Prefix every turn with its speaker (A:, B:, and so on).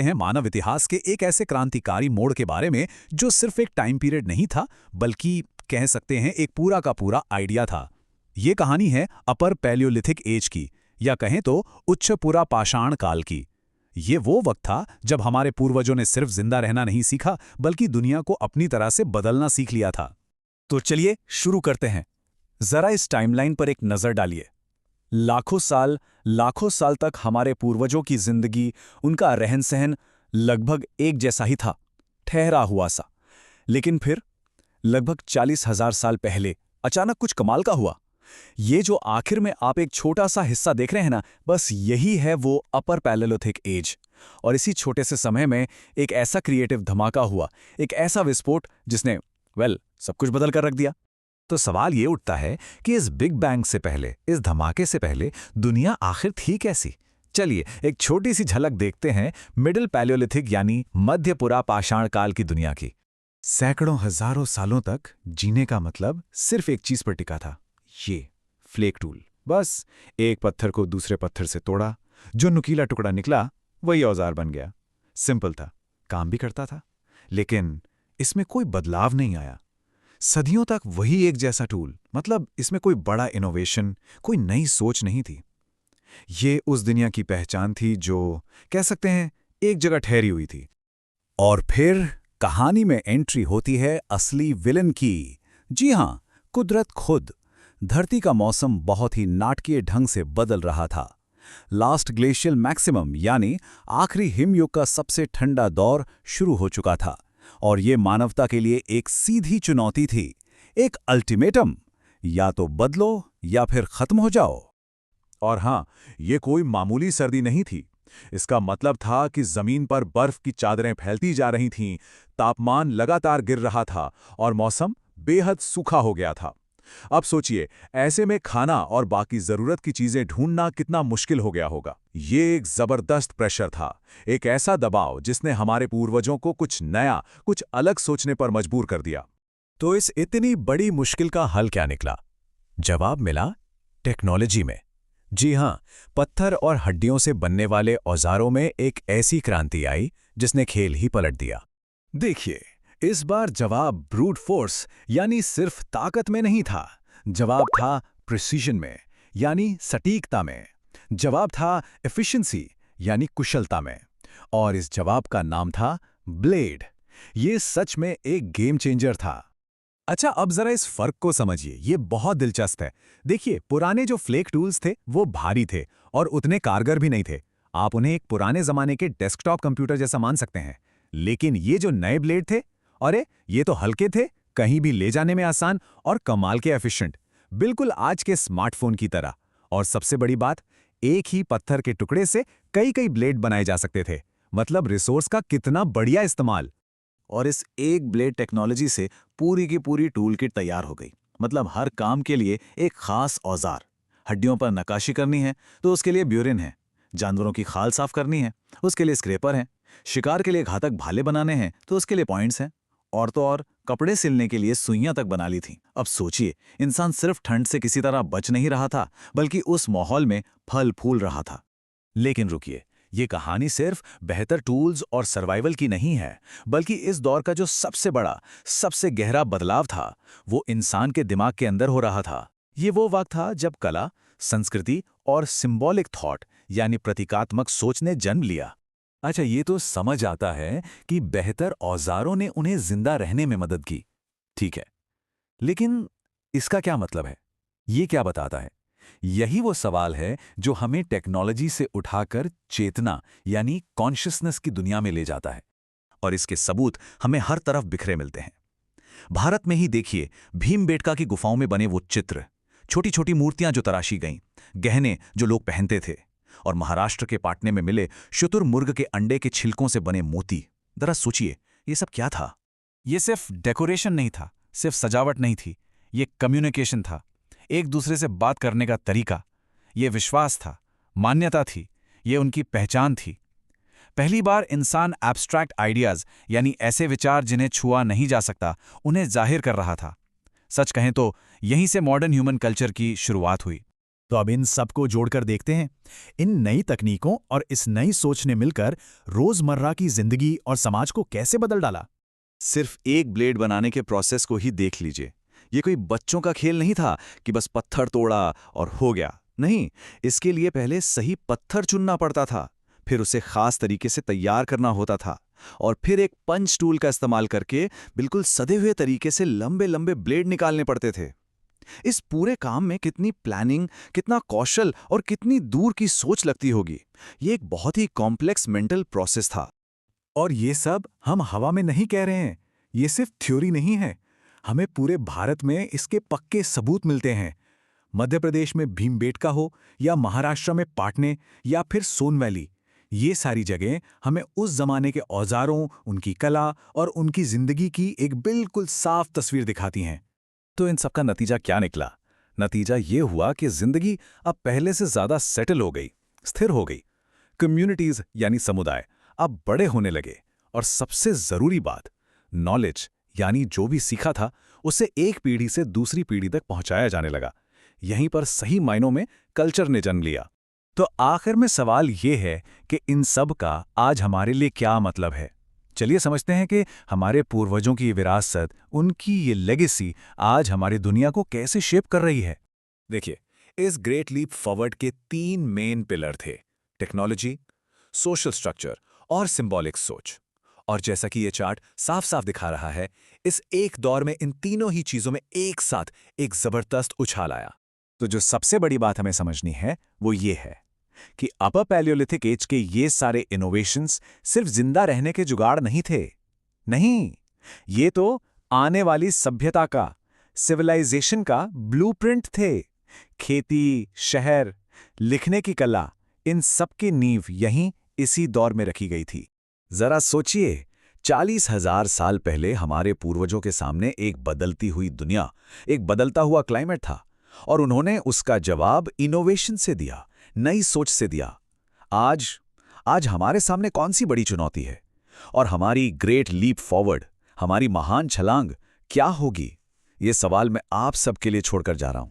A: हैं मानव इतिहास के एक ऐसे क्रांतिकारी मोड़ के बारे में जो सिर्फ एक टाइम पीरियड नहीं था, बल्कि कह सकते हैं एक पूरा का पूरा आइडिया था। ये कहानी है अपर पैलियोलिथिक एज की, या कहें तो उच्च पुरा पाषाण काल की। ये वो वक्त था जब हमारे पूर्वजों ने सिर्फ जिंदा रहना नहीं सीखा, बल्कि दुनिया को अपनी तरह से बदलना सीख लिया था।
B: तो चलिए शुरू करते हैं। जरा इस टाइमलाइन पर एक नजर डालिए। लाखों साल तक हमारे पूर्वजों की जिंदगी, उनका रहन सहन लगभग एक जैसा ही था, ठहरा हुआ सा। लेकिन फिर लगभग 40,000 साल पहले अचानक कुछ कमाल का हुआ। ये जो आखिर में आप एक छोटा सा हिस्सा देख रहे हैं ना, बस यही है वो अपर पैलेयोलिथिक एज। और इसी छोटे से समय में एक ऐसा क्रिएटिव धमाका हुआ, एक ऐसा विस्फोट जिसने सब कुछ बदल कर रख दिया।
A: तो सवाल ये उठता है कि इस बिग बैंग से पहले, इस धमाके से पहले दुनिया आखिर थी कैसी? चलिए एक छोटी सी झलक देखते हैं मिडिल पैलियोलिथिक यानी मध्य पुरा पाषाण काल की दुनिया की। सैकड़ों हजारों सालों तक जीने का मतलब सिर्फ एक चीज पर टिका था, ये फ्लेक टूल। बस एक पत्थर को दूसरे पत्थर से तोड़ा, जो नुकीला टुकड़ा निकला वही औजार बन गया। सिंपल था, काम भी करता था, लेकिन इसमें कोई बदलाव नहीं आया। सदियों तक वही एक जैसा टूल, मतलब इसमें कोई बड़ा इनोवेशन, कोई नई सोच नहीं थी। ये उस दुनिया की पहचान थी जो कह सकते हैं एक जगह ठहरी हुई थी। और फिर कहानी में एंट्री होती है असली विलन की। जी हां, कुदरत खुद। धरती का मौसम बहुत ही नाटकीय ढंग से बदल रहा था। लास्ट ग्लेशियल मैक्सिमम यानी आखिरी हिमयुग का सबसे ठंडा दौर शुरू हो चुका था, और ये मानवता के लिए एक सीधी चुनौती थी, एक अल्टीमेटम, या तो बदलो या फिर खत्म हो जाओ। और हां, ये कोई मामूली सर्दी नहीं थी। इसका मतलब था कि जमीन पर बर्फ की चादरें फैलती जा रही थीं, तापमान लगातार गिर रहा था और मौसम बेहद सूखा हो गया था। अब सोचिए, ऐसे में खाना और बाकी जरूरत की चीजें ढूंढना कितना मुश्किल हो गया होगा। ये एक जबरदस्त प्रेशर था, एक ऐसा दबाव जिसने हमारे पूर्वजों को कुछ नया, कुछ अलग सोचने पर मजबूर कर दिया। तो इस इतनी बड़ी मुश्किल का हल क्या निकला? जवाब मिला टेक्नोलॉजी में। जी हां, पत्थर और हड्डियों से बनने वाले औजारों में एक ऐसी क्रांति आई जिसने खेल ही पलट दिया। देखिए, इस बार जवाब ब्रूट फोर्स यानी सिर्फ ताकत में नहीं था। जवाब था प्रिसीजन में, यानी सटीकता में। जवाब था एफिशिएंसी यानी कुशलता में। और इस जवाब का नाम था ब्लेड। ये सच में एक गेम चेंजर था। अच्छा, अब जरा इस फर्क को समझिए, ये बहुत दिलचस्प है। देखिए, पुराने जो फ्लेक टूल्स थे वो भारी थे और उतने कारगर भी नहीं थे। आप उन्हें एक पुराने जमाने के डेस्कटॉप कंप्यूटर जैसा मान सकते हैं। लेकिन ये जो नए ब्लेड थे, अरे ये तो हल्के थे, कहीं भी ले जाने में आसान और कमाल के एफिशिएंट, बिल्कुल आज के स्मार्टफोन की तरह। और सबसे बड़ी बात, एक ही पत्थर के टुकड़े से कई कई ब्लेड बनाए जा सकते थे। मतलब रिसोर्स का कितना बढ़िया इस्तेमाल। और इस एक ब्लेड टेक्नोलॉजी से पूरी की पूरी टूल किट तैयार हो गई। मतलब हर काम के लिए एक खास औजार। हड्डियों पर नक्काशी करनी है तो उसके लिए ब्यूरिन है, जानवरों की खाल साफ करनी है उसके लिए स्क्रेपर है, शिकार के लिए घातक भाले बनाने हैं तो उसके लिए पॉइंट्स हैं, और तो और कपड़े सिलने के लिए सुइयां तक बना ली थी। अब सोचिए, इंसान सिर्फ ठंड से किसी तरह बच नहीं रहा था, बल्कि उस माहौल में फल फूल रहा था। लेकिन रुकिए, ये कहानी सिर्फ बेहतर टूल्स और सर्वाइवल की नहीं है, बल्कि इस दौर का जो सबसे बड़ा, सबसे गहरा बदलाव था, वो इंसान के दिमाग के अंदर हो रहा था। ये वो वक्त था जब कला, संस्कृति और सिंबॉलिक थॉट यानी प्रतीकात्मक सोच ने जन्म लिया। अच्छा, ये तो समझ आता है कि बेहतर औजारों ने उन्हें जिंदा रहने में मदद की। ठीक है, लेकिन इसका क्या मतलब है? ये क्या बताता है? यही वो सवाल है जो हमें टेक्नोलॉजी से उठाकर चेतना यानी कॉन्शियसनेस की दुनिया में ले जाता है। और इसके सबूत हमें हर तरफ बिखरे मिलते हैं। भारत में ही देखिए, भीमबेटका की गुफाओं में बने वो चित्र, छोटी छोटी मूर्तियां जो तराशी गईं, गहने जो लोग पहनते थे, और महाराष्ट्र के पाटने में मिले शुतुरमुर्ग के अंडे के छिलकों से बने मोती। जरा सोचिए, ये सब क्या था? ये सिर्फ डेकोरेशन नहीं था, सिर्फ सजावट नहीं थी, ये कम्युनिकेशन था, एक दूसरे से बात करने का तरीका। ये विश्वास था, मान्यता थी, ये उनकी पहचान थी। पहली बार इंसान एब्स्ट्रैक्ट आइडियाज यानी ऐसे विचार जिन्हें छुआ नहीं जा सकता, उन्हें जाहिर कर रहा था। सच कहें तो यहीं से मॉडर्न ह्यूमन कल्चर की शुरुआत हुई।
B: तो अब इन सबको जोड़कर देखते हैं। इन नई तकनीकों और इस नई सोच ने मिलकर रोजमर्रा की जिंदगी और समाज को कैसे बदल डाला।
C: सिर्फ एक ब्लेड बनाने के प्रोसेस को ही देख लीजिए। ये कोई बच्चों का खेल नहीं था कि बस पत्थर तोड़ा और हो गया। नहीं, इसके लिए पहले सही पत्थर चुनना पड़ता था, फिर उसे खास तरीके से तैयार करना होता था, और फिर एक पंच टूल का इस्तेमाल करके बिल्कुल सधे हुए तरीके से लंबे लंबे ब्लेड निकालने पड़ते थे। इस पूरे काम में कितनी प्लानिंग, कितना कौशल और कितनी दूर की सोच लगती होगी। ये एक बहुत ही कॉम्प्लेक्स मेंटल प्रोसेस था।
B: और ये सब हम हवा में नहीं कह रहे हैं, ये सिर्फ थ्योरी नहीं है। हमें पूरे भारत में इसके पक्के सबूत मिलते हैं। मध्य प्रदेश में भीमबेटका हो या महाराष्ट्र में पाटने या फिर सोन वैली, ये सारी जगह हमें उस जमाने के औजारों, उनकी कला और उनकी जिंदगी की एक बिल्कुल साफ तस्वीर दिखाती हैं।
A: तो इन सबका नतीजा क्या निकला? नतीजा ये हुआ कि जिंदगी अब पहले से ज्यादा सेटल हो गई, स्थिर हो गई। कम्युनिटीज यानी समुदाय अब बड़े होने लगे, और सबसे जरूरी बात, नॉलेज यानी जो भी सीखा था उसे एक पीढ़ी से दूसरी पीढ़ी तक पहुंचाया जाने लगा। यहीं पर सही मायनों में कल्चर ने जन्म लिया। तो आखिर में सवाल ये है कि इन सब का आज हमारे लिए क्या मतलब है। चलिए समझते हैं कि हमारे पूर्वजों की ये विरासत, उनकी ये लेगेसी आज हमारी दुनिया को कैसे शेप कर रही है।
B: देखिए, इस ग्रेट लीप फॉरवर्ड के 3 मेन पिलर थे: टेक्नोलॉजी, सोशल स्ट्रक्चर और सिंबॉलिक सोच। और जैसा कि ये चार्ट साफ साफ दिखा रहा है, इस एक दौर में इन तीनों ही चीजों में एक साथ एक जबरदस्त उछाल आया। तो जो सबसे बड़ी बात हमें समझनी है वो ये है कि अपर पैलियोलिथिक एज के ये सारे इनोवेशंस सिर्फ जिंदा रहने के जुगाड़ नहीं थे। नहीं, ये तो आने वाली सभ्यता का, सिविलाइजेशन का ब्लूप्रिंट थे। खेती, शहर, लिखने की कला, इन सब की नींव यहीं इसी दौर में रखी गई थी।
A: जरा सोचिए, 40,000 साल पहले हमारे पूर्वजों के सामने एक बदलती हुई दुनिया, एक बदलता हुआ क्लाइमेट था, और उन्होंने उसका जवाब इनोवेशन से दिया, नई सोच से दिया। आज हमारे सामने कौन सी बड़ी चुनौती है? और हमारी ग्रेट लीप फॉरवर्ड, हमारी महान छलांग क्या होगी? ये सवाल मैं आप सबके लिए छोड़कर जा रहा हूं।